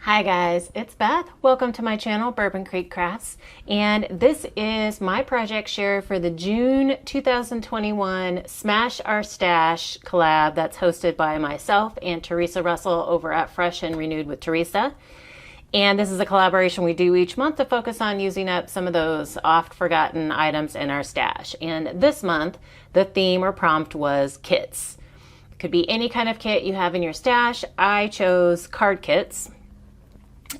Hi guys, it's Beth. Welcome to my channel, Bourbon Creek Crafts, and this is my project share for the June 2021 Smash Our Stash collab that's hosted by myself and Teresa Russell over at Fresh and Renewed with Teresa. And this is a collaboration we do each month to focus on using up some of those oft forgotten items in our stash. And this month, the theme or prompt was kits. It could be any kind of kit you have in your stash. I chose card kits.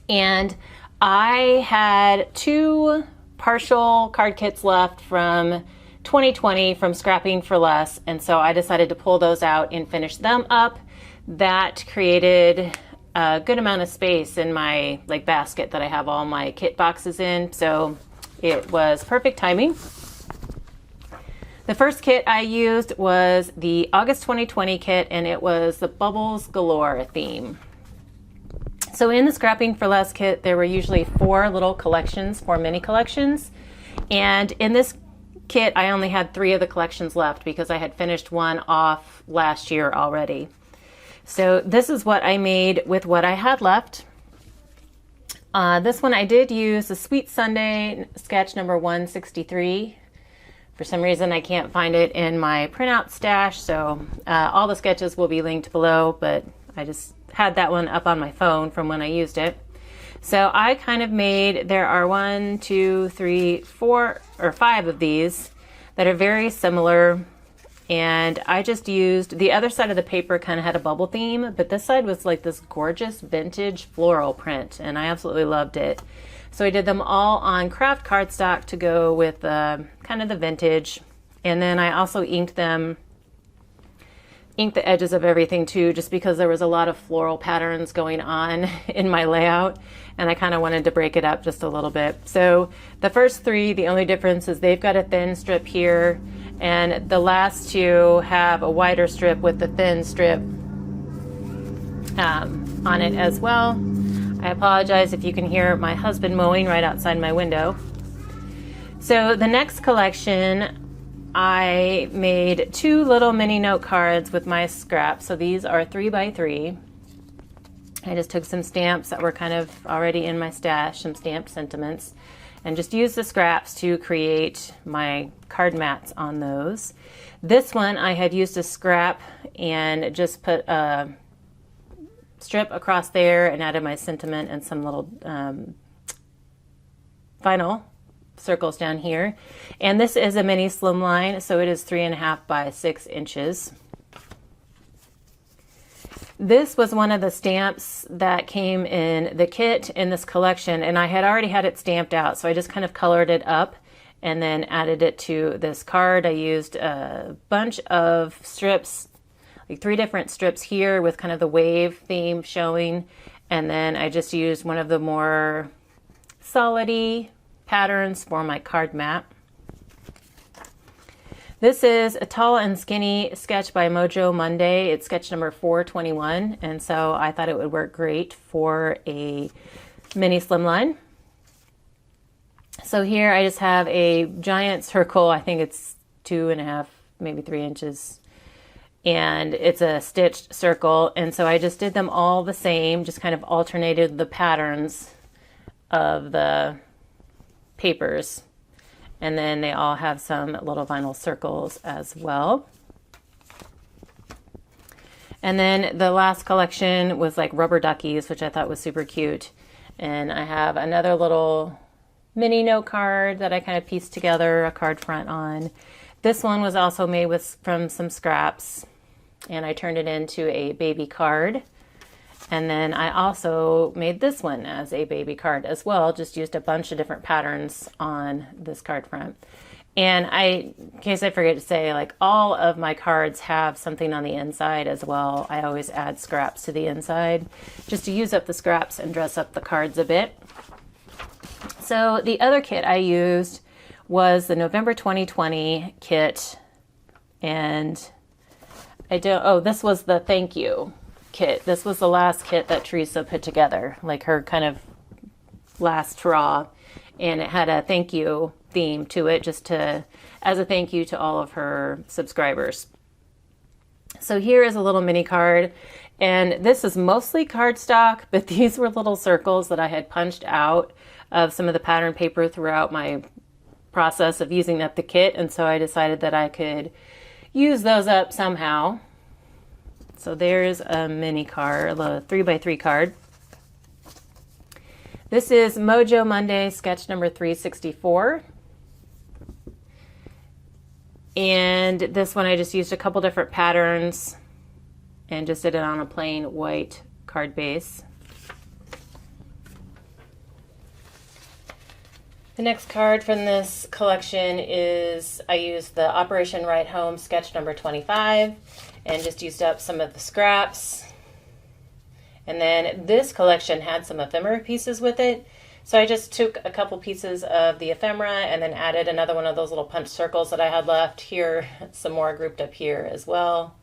And I had two partial card kits left from 2020 from Scrapping for Less, and so I decided to pull those out and finish them up. That created a good amount of space in my basket that I have all my kit boxes in, so it was perfect timing. The first kit I used was the August 2020 kit, and it was the Bubbles Galore theme. So in the Scrapping for Less kit, there were usually four mini collections. And in this kit, I only had three of the collections left because I had finished one off last year already. So this is what I made with what I had left. This one I did use the Sweet Sunday sketch number 163. For some reason, I can't find it in my printout stash, so all the sketches will be linked below, but I just had that one up on my phone from when I used it. So I kind of made, there are 1, 2, 3, 4, or 5 of these that are very similar. And I just used, the other side of the paper kind of had a bubble theme, but this side was like this gorgeous vintage floral print, and I absolutely loved it. So I did them all on craft cardstock to go with kind of the vintage. And then I also inked the edges of everything too, just because there was a lot of floral patterns going on in my layout, and I kind of wanted to break it up just a little bit. So the first three, the only difference is they've got a thin strip here, and the last two have a wider strip with the thin strip on it as well. I apologize if you can hear my husband mowing right outside my window. So the next collection, I made two little mini note cards with my scraps. So these are 3x3. I just took some stamps that were kind of already in my stash, some stamped sentiments, and just used the scraps to create my card mats on those. This one I had used a scrap and just put a strip across there and added my sentiment and some little vinyl circles down here. And this is a mini slimline, so it is 3.5 by 6 inches. This was one of the stamps that came in the kit in this collection, and I had already had it stamped out, so I just kind of colored it up and then added it to this card. I used a bunch of strips, like 3 different strips here with kind of the wave theme showing, and then I just used one of the more solidy patterns for my card mat. This is a tall and skinny sketch by Mojo Monday. It's sketch number 421, and so I thought it would work great for a mini slimline. So here I just have a giant circle. I think it's 2.5, maybe 3 inches, and it's a stitched circle. And so I just did them all the same, just kind of alternated the patterns of the papers, and then they all have some little vinyl circles as well. And then the last collection was like rubber duckies, which I thought was super cute. And I have another little mini note card that I kind of pieced together a card front on. This one was also made from some scraps, and I turned it into a baby card. And then I also made this one as a baby card as well, just used a bunch of different patterns on this card front. And in case I forget to say, like, all of my cards have something on the inside as well. I always add scraps to the inside just to use up the scraps and dress up the cards a bit. So the other kit I used was the November 2020 kit, and this was the thank you kit. This was the last kit that Teresa put together, like her kind of last straw, and it had a thank you theme to it, just as a thank you to all of her subscribers. So here is a little mini card, And this is mostly cardstock, but these were little circles that I had punched out of some of the pattern paper throughout my process of using up the kit. And so I decided that I could use those up somehow. So there's a mini card, a 3x3 card. This is Mojo Monday sketch number 364. And this one I just used a couple different patterns and just did it on a plain white card base. The next card from this collection is, I used the Operation Ride Home sketch number 25 and just used up some of the scraps. And then this collection had some ephemera pieces with it. So I just took a couple pieces of the ephemera and then added another one of those little punch circles that I had left here, some more grouped up here as well.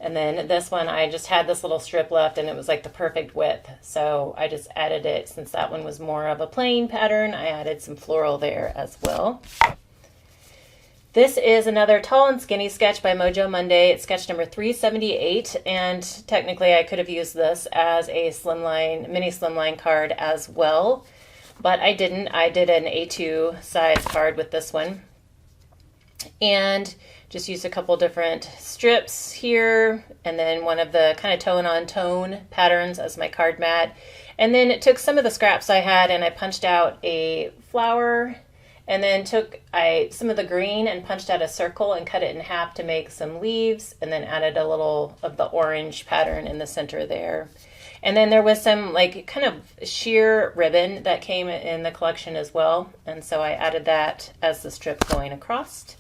And then this one, I just had this little strip left and it was like the perfect width. So I just added it, since that one was more of a plain pattern, I added some floral there as well. This is another tall and skinny sketch by Mojo Monday. It's sketch number 378, and technically I could have used this as a slimline, mini slimline card as well, but I didn't. I did an A2 size card with this one, and just used a couple different strips here, and then one of the kind of tone-on-tone patterns as my card mat, and then it took some of the scraps I had and I punched out a flower. And then took some of the green and punched out a circle and cut it in half to make some leaves, and then added a little of the orange pattern in the center there. And then there was some like kind of sheer ribbon that came in the collection as well. And so I added that as the strip going across.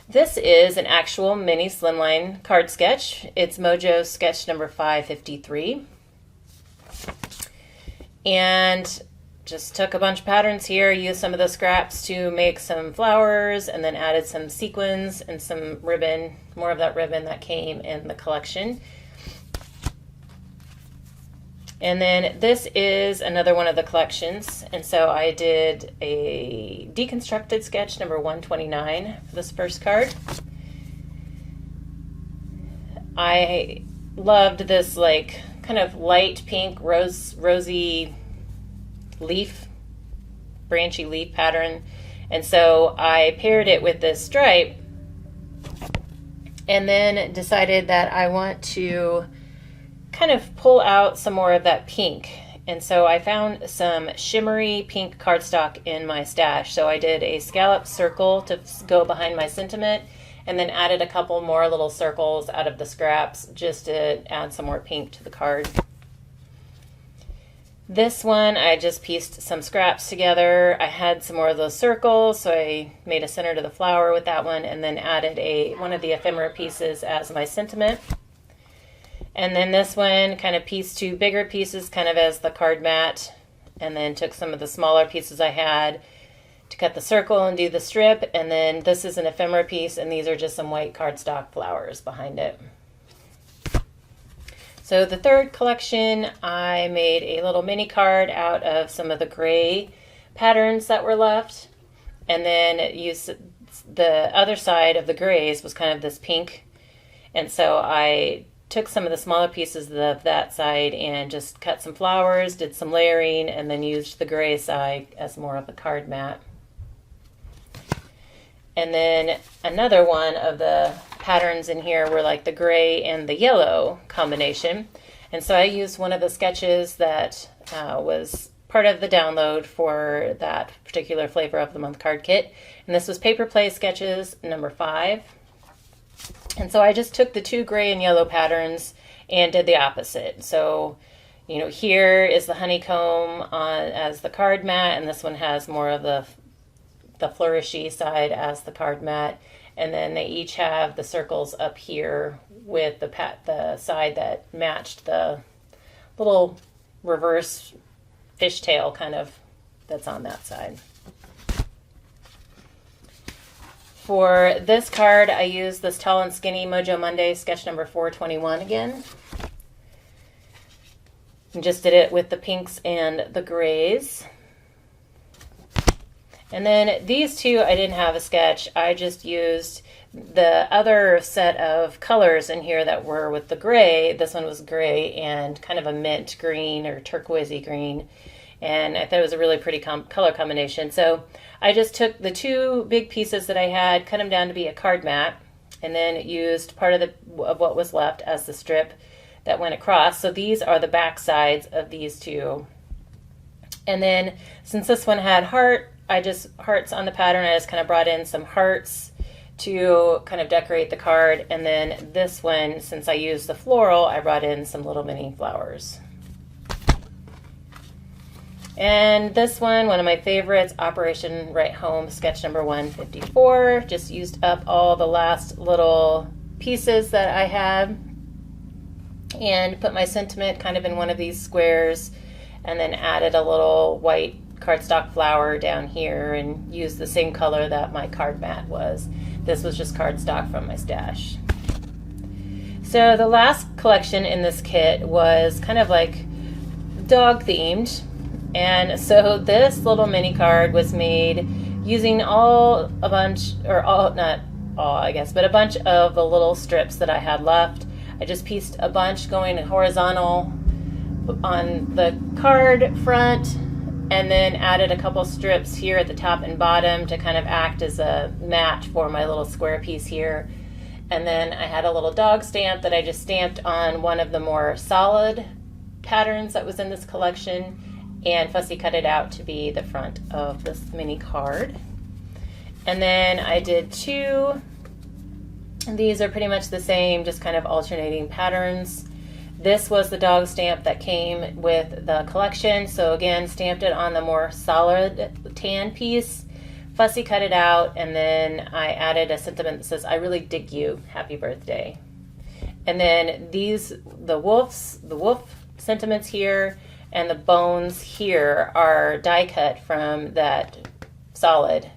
This is an actual mini slimline card sketch. It's Mojo sketch number 553. And just took a bunch of patterns here, used some of the scraps to make some flowers, and then added some sequins and some ribbon, more of that ribbon that came in the collection. And then this is another one of the collections, and so I did a deconstructed sketch number 129 for this first card. I loved this like kind of light pink, rosy leaf, branchy leaf pattern, and so I paired it with this stripe and then decided that I want to kind of pull out some more of that pink, and so I found some shimmery pink cardstock in my stash. So I did a scallop circle to go behind my sentiment, and then added a couple more little circles out of the scraps just to add some more pink to the card. This one, I just pieced some scraps together. I had some more of those circles, so I made a center to the flower with that one, and then added one of the ephemera pieces as my sentiment. And then this one, kind of pieced two bigger pieces kind of as the card mat, and then took some of the smaller pieces I had to cut the circle and do the strip. And then this is an ephemera piece, and these are just some white cardstock flowers behind it. So the third collection, I made a little mini card out of some of the gray patterns that were left, and then used the other side of the grays was kind of this pink. And so I took some of the smaller pieces of that side and just cut some flowers, did some layering, and then used the gray side as more of a card mat. And then another one of the patterns in here were like the gray and the yellow combination. And so I used one of the sketches that was part of the download for that particular flavor of the month card kit. And this was Paper Play Sketches number 5. And so I just took the two gray and yellow patterns and did the opposite. So, you know, here is the honeycomb as the card mat, and this one has more of the flourishy side as the card mat, and then they each have the circles up here with the side that matched the little reverse fishtail kind of that's on that side. For this card, I used this Tall and Skinny Mojo Monday sketch number 421 again. And just did it with the pinks and the grays. And then these two, I didn't have a sketch. I just used the other set of colors in here that were with the gray. This one was gray and kind of a mint green or turquoisey green. And I thought it was a really pretty color combination. So I just took the two big pieces that I had, cut them down to be a card mat, and then used part of what was left as the strip that went across. So these are the back sides of these two. And then since this one had hearts on the pattern, I just kind of brought in some hearts to kind of decorate the card. And then this one, since I used the floral, I brought in some little mini flowers. And this one of my favorites, Operation Right Home, sketch number 154. Just used up all the last little pieces that I had and put my sentiment kind of in one of these squares, and then added a little white cardstock flower down here and used the same color that my card mat was. This was just cardstock from my stash. So the last collection in this kit was kind of like dog themed. And so this little mini card was made using a bunch of the little strips that I had left. I just pieced a bunch going horizontal on the card front, and then added a couple strips here at the top and bottom to kind of act as a match for my little square piece here. And then I had a little dog stamp that I just stamped on one of the more solid patterns that was in this collection, and fussy cut it out to be the front of this mini card. And then I did two. These are pretty much the same, just kind of alternating patterns. This was the dog stamp that came with the collection. So again, stamped it on the more solid tan piece, fussy cut it out, and then I added a sentiment that says, "I really dig you, happy birthday." And then the wolf sentiments here and the bones here are die cut from that solid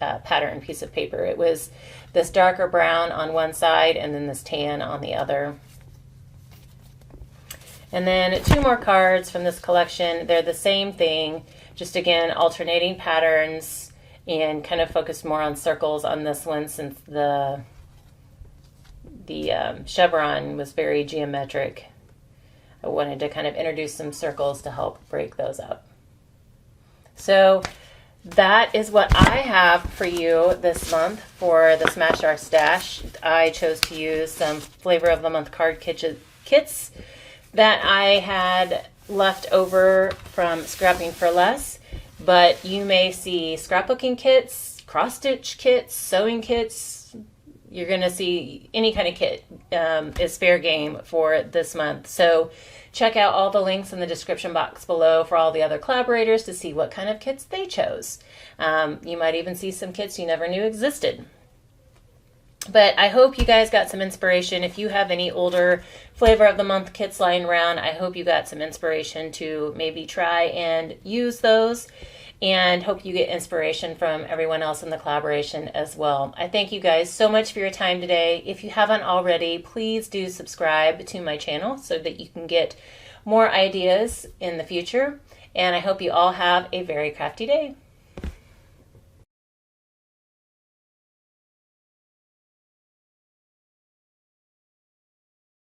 pattern piece of paper. It was this darker brown on one side and then this tan on the other. And then two more cards from this collection. They're the same thing, just again alternating patterns, and kind of focused more on circles on this one since the chevron was very geometric. I wanted to kind of introduce some circles to help break those up. So that is what I have for you this month for the Smash Our Stash. I chose to use some Flavor of the Month card kits that I had left over from Scrapping for Less, but you may see scrapbooking kits, cross-stitch kits, sewing kits. You're going to see any kind of kit is fair game for this month. So check out all the links in the description box below for all the other collaborators to see what kind of kits they chose. You might even see some kits you never knew existed. But I hope you guys got some inspiration. If you have any older Flavor of the Month kits lying around, I hope you got some inspiration to maybe try and use those, and hope you get inspiration from everyone else in the collaboration as well. I thank you guys so much for your time today. If you haven't already, please do subscribe to my channel so that you can get more ideas in the future. And I hope you all have a very crafty day.